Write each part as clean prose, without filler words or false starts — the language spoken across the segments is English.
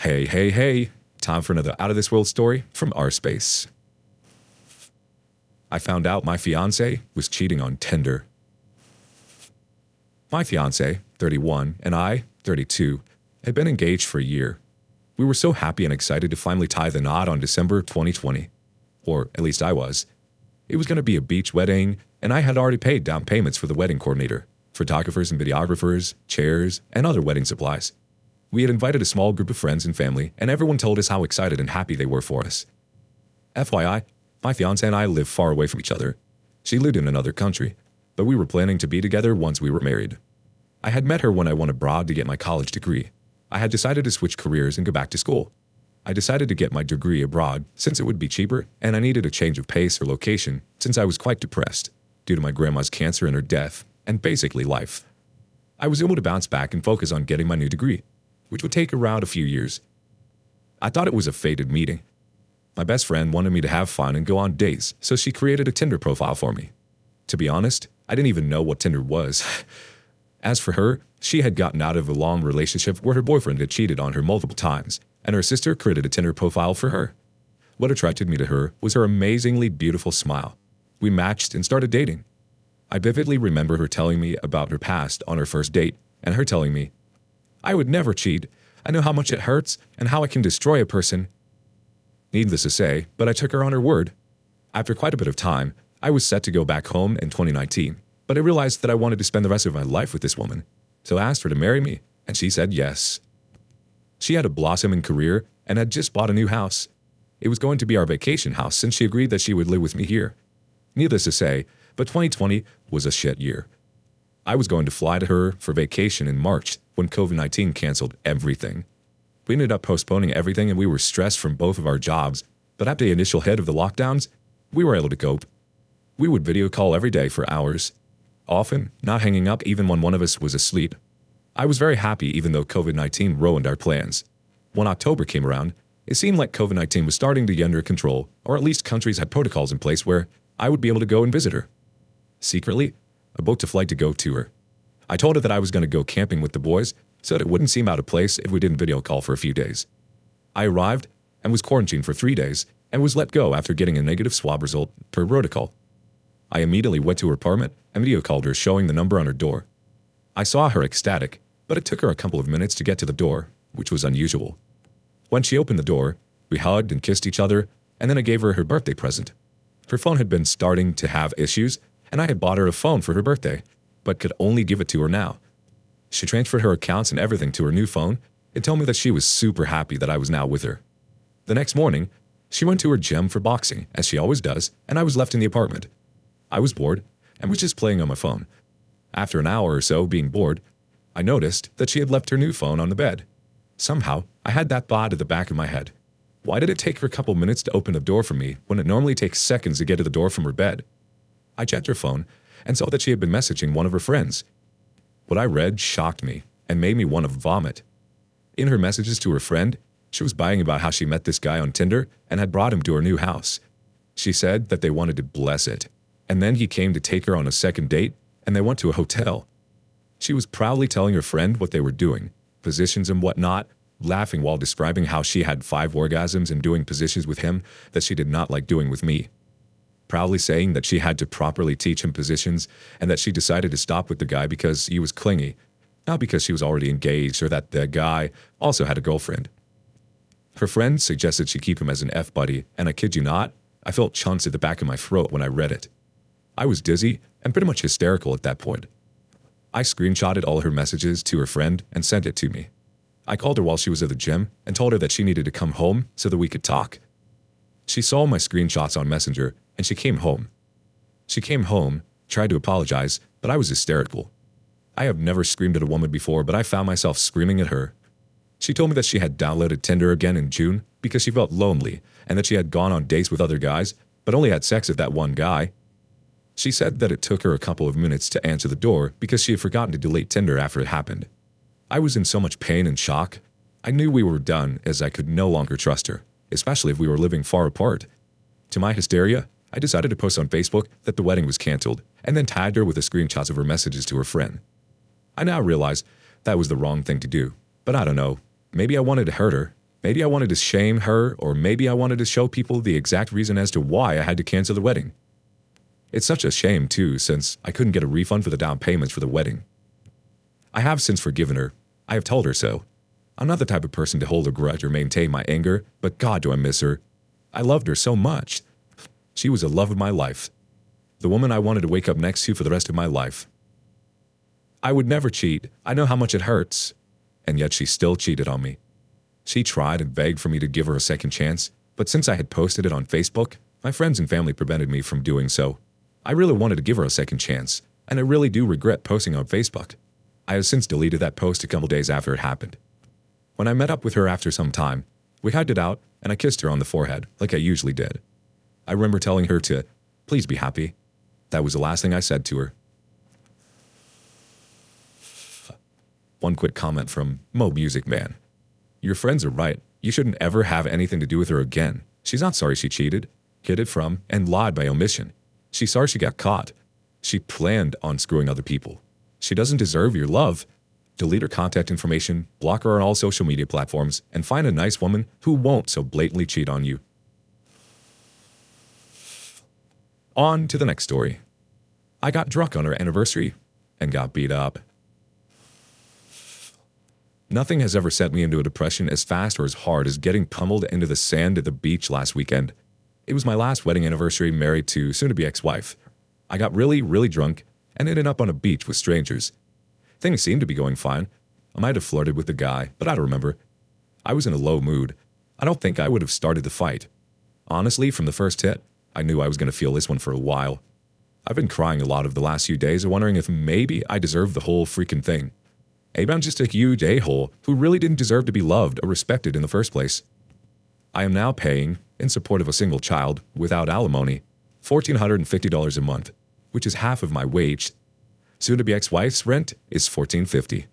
Hey, hey, hey. Time for another out of this world story from our space. I found out my fiancé was cheating on Tinder. My fiancé, 31, and I, 32, had been engaged for a year. We were so happy and excited to finally tie the knot on December 2020. Or at least I was. It was going to be a beach wedding, and I had already paid down payments for the wedding coordinator, photographers and videographers, chairs, and other wedding supplies. We had invited a small group of friends and family, and everyone told us how excited and happy they were for us. FYI, my fiancée and I live far away from each other. She lived in another country, but we were planning to be together once we were married. I had met her when I went abroad to get my college degree. I had decided to switch careers and go back to school. I decided to get my degree abroad since it would be cheaper, and I needed a change of pace or location since I was quite depressed due to my grandma's cancer and her death, and basically life. I was able to bounce back and focus on getting my new degree, which would take around a few years. I thought it was a fated meeting. My best friend wanted me to have fun and go on dates, so she created a Tinder profile for me. To be honest, I didn't even know what Tinder was. As for her, she had gotten out of a long relationship where her boyfriend had cheated on her multiple times, and her sister created a Tinder profile for her. What attracted me to her was her amazingly beautiful smile. We matched and started dating. I vividly remember her telling me about her past on her first date, and her telling me, "I would never cheat. I know how much it hurts and how it can destroy a person." Needless to say, but I took her on her word. After quite a bit of time, I was set to go back home in 2019, but I realized that I wanted to spend the rest of my life with this woman, so I asked her to marry me, and she said yes. She had a blossoming career and had just bought a new house. It was going to be our vacation house since she agreed that she would live with me here. Needless to say, but 2020 was a shit year. I was going to fly to her for vacation in March when COVID-19 canceled everything. We ended up postponing everything and we were stressed from both of our jobs, but after the initial hit of the lockdowns, we were able to cope. We would video call every day for hours, often not hanging up even when one of us was asleep. I was very happy even though COVID-19 ruined our plans. When October came around, it seemed like COVID-19 was starting to get under control, or at least countries had protocols in place where I would be able to go and visit her. Secretly, I booked a flight to go to her. I told her that I was going to go camping with the boys so that it wouldn't seem out of place if we didn't video call for a few days. I arrived and was quarantined for 3 days and was let go after getting a negative swab result per protocol. I immediately went to her apartment and video called her showing the number on her door. I saw her ecstatic, but it took her a couple of minutes to get to the door, which was unusual. When she opened the door, we hugged and kissed each other, and then I gave her her birthday present. Her phone had been starting to have issues, and I had bought her a phone for her birthday, but could only give it to her now. She transferred her accounts and everything to her new phone and told me that she was super happy that I was now with her. The next morning, she went to her gym for boxing, as she always does, and I was left in the apartment. I was bored and was just playing on my phone. After an hour or so being bored, I noticed that she had left her new phone on the bed. Somehow, I had that thought at the back of my head. Why did it take her a couple minutes to open the door for me when it normally takes seconds to get to the door from her bed? I checked her phone and saw that she had been messaging one of her friends. What I read shocked me and made me want to vomit. In her messages to her friend, she was bragging about how she met this guy on Tinder and had brought him to her new house. She said that they wanted to bless it, and then he came to take her on a second date and they went to a hotel. She was proudly telling her friend what they were doing, positions and whatnot, laughing while describing how she had 5 orgasms and doing positions with him that she did not like doing with me. Proudly saying that she had to properly teach him positions and that she decided to stop with the guy because he was clingy, not because she was already engaged or that the guy also had a girlfriend. Her friend suggested she keep him as an F-buddy, and I kid you not, I felt chunks at the back of my throat when I read it. I was dizzy and pretty much hysterical at that point. I screenshotted all her messages to her friend and sent it to me. I called her while she was at the gym and told her that she needed to come home so that we could talk. She saw my screenshots on Messenger and she came home. She came home, tried to apologize, but I was hysterical. I have never screamed at a woman before, but I found myself screaming at her. She told me that she had downloaded Tinder again in June because she felt lonely and that she had gone on dates with other guys, but only had sex with that one guy. She said that it took her a couple of minutes to answer the door because she had forgotten to delete Tinder after it happened. I was in so much pain and shock. I knew we were done as I could no longer trust her, especially if we were living far apart. To my hysteria, I decided to post on Facebook that the wedding was canceled and then tagged her with the screenshots of her messages to her friend. I now realize that was the wrong thing to do, but I don't know. Maybe I wanted to hurt her. Maybe I wanted to shame her, or maybe I wanted to show people the exact reason as to why I had to cancel the wedding. It's such a shame, too, since I couldn't get a refund for the down payments for the wedding. I have since forgiven her. I have told her so. I'm not the type of person to hold a grudge or maintain my anger, but God, do I miss her. I loved her so much. She was the love of my life. The woman I wanted to wake up next to for the rest of my life. I would never cheat. I know how much it hurts. And yet she still cheated on me. She tried and begged for me to give her a second chance, but since I had posted it on Facebook, my friends and family prevented me from doing so. I really wanted to give her a second chance, and I really do regret posting on Facebook. I have since deleted that post a couple days after it happened. When I met up with her after some time, we hugged it out, and I kissed her on the forehead, like I usually did. I remember telling her to, please be happy. That was the last thing I said to her. One quick comment from Mo Music Man. Your friends are right. You shouldn't ever have anything to do with her again. She's not sorry she cheated, hid it from, and lied by omission. She's sorry she got caught. She planned on screwing other people. She doesn't deserve your love. Delete her contact information, block her on all social media platforms, and find a nice woman who won't so blatantly cheat on you. On to the next story. I got drunk on our anniversary and got beat up. Nothing has ever sent me into a depression as fast or as hard as getting pummeled into the sand at the beach last weekend. It was my last wedding anniversary married to soon-to-be ex-wife. I got really, really drunk and ended up on a beach with strangers. Things seemed to be going fine. I might have flirted with the guy, but I don't remember. I was in a low mood. I don't think I would have started the fight. Honestly, from the first hit, I knew I was going to feel this one for a while. I've been crying a lot of the last few days, wondering if maybe I deserve the whole freaking thing. Maybe I'm just a huge a-hole who really didn't deserve to be loved or respected in the first place. I am now paying, in support of a single child, without alimony, $1,450 a month, which is half of my wage. Soon-to-be ex-wife's rent is $1,450.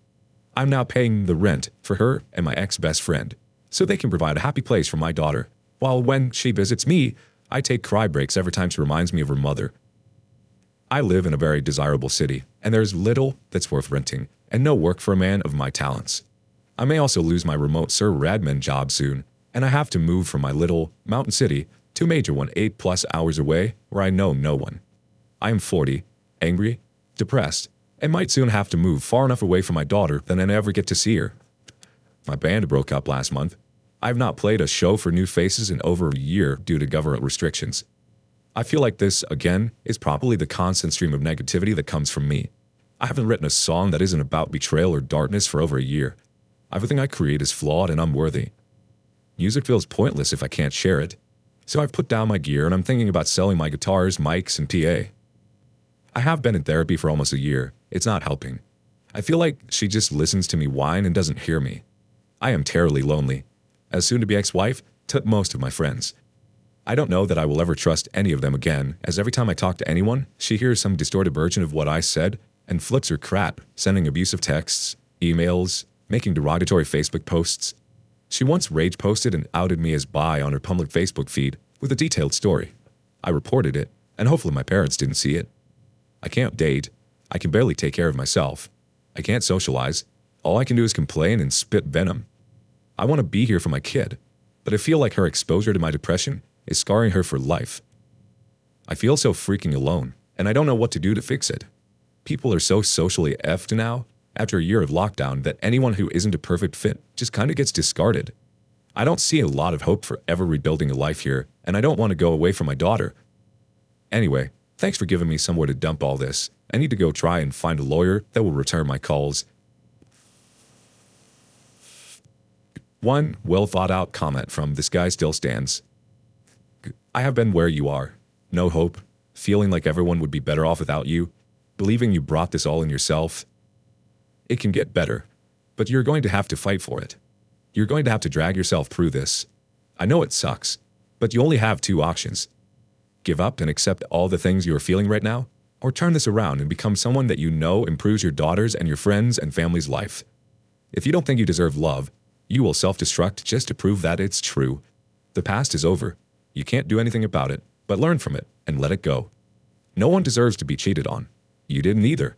I'm now paying the rent for her and my ex-best friend, so they can provide a happy place for my daughter, while when she visits me, I take cry breaks every time she reminds me of her mother. I live in a very desirable city, and there's little that's worth renting, and no work for a man of my talents. I may also lose my remote server admin job soon, and I have to move from my little mountain city to a major one 8+ hours away where I know no one. I am 40, angry, depressed, and might soon have to move far enough away from my daughter that I never get to see her. My band broke up last month. I have not played a show for new faces in over a year due to government restrictions. I feel like this, again, is probably the constant stream of negativity that comes from me. I haven't written a song that isn't about betrayal or darkness for over a year. Everything I create is flawed and unworthy. Music feels pointless if I can't share it. So I've put down my gear and I'm thinking about selling my guitars, mics, and PA. I have been in therapy for almost a year. It's not helping. I feel like she just listens to me whine and doesn't hear me. I am terribly lonely. As soon-to-be ex-wife, took most of my friends. I don't know that I will ever trust any of them again, as every time I talk to anyone, she hears some distorted version of what I said and flips her crap, sending abusive texts, emails, making derogatory Facebook posts. She once rage posted and outed me as bi on her public Facebook feed with a detailed story. I reported it, and hopefully my parents didn't see it. I can't date. I can barely take care of myself. I can't socialize. All I can do is complain and spit venom. I want to be here for my kid, but I feel like her exposure to my depression is scarring her for life. I feel so freaking alone, and I don't know what to do to fix it. People are so socially effed now, after a year of lockdown, that anyone who isn't a perfect fit just kind of gets discarded. I don't see a lot of hope for ever rebuilding a life here, and I don't want to go away from my daughter. Anyway, thanks for giving me somewhere to dump all this. I need to go try and find a lawyer that will return my calls. One well-thought-out comment from This Guy Still Stands. I have been where you are. No hope, feeling like everyone would be better off without you, believing you brought this all in yourself. It can get better, but you're going to have to fight for it. You're going to have to drag yourself through this. I know it sucks, but you only have two options. Give up and accept all the things you are feeling right now, or turn this around and become someone that you know improves your daughter's and your friends' and family's life. If you don't think you deserve love, you will self-destruct just to prove that it's true. The past is over. You can't do anything about it, but learn from it and let it go. No one deserves to be cheated on. You didn't either.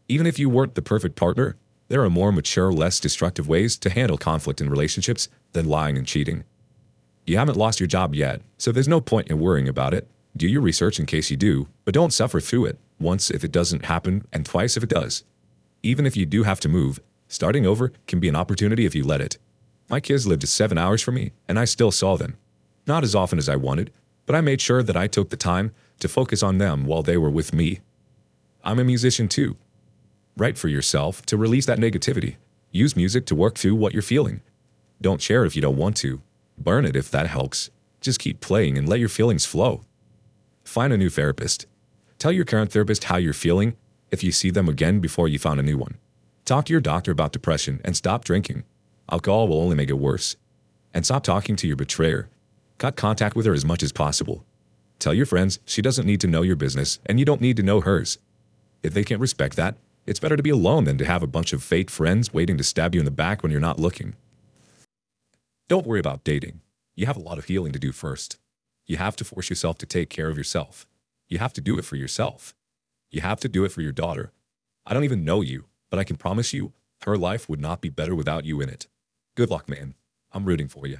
Even if you weren't the perfect partner, there are more mature, less destructive ways to handle conflict in relationships than lying and cheating. You haven't lost your job yet, so there's no point in worrying about it. Do your research in case you do, but don't suffer through it, once if it doesn't happen and twice if it does. Even if you do have to move, starting over can be an opportunity if you let it. My kids lived 7 hours from me, and I still saw them. Not as often as I wanted, but I made sure that I took the time to focus on them while they were with me. I'm a musician too. Write for yourself to release that negativity. Use music to work through what you're feeling. Don't share if you don't want to. Burn it if that helps. Just keep playing and let your feelings flow. Find a new therapist. Tell your current therapist how you're feeling if you see them again before you found a new one. Talk to your doctor about depression and stop drinking. Alcohol will only make it worse. And stop talking to your betrayer. Cut contact with her as much as possible. Tell your friends she doesn't need to know your business and you don't need to know hers. If they can't respect that, it's better to be alone than to have a bunch of fake friends waiting to stab you in the back when you're not looking. Don't worry about dating. You have a lot of healing to do first. You have to force yourself to take care of yourself. You have to do it for yourself. You have to do it for your daughter. I don't even know you, but I can promise you, her life would not be better without you in it. Good luck, man. I'm rooting for you.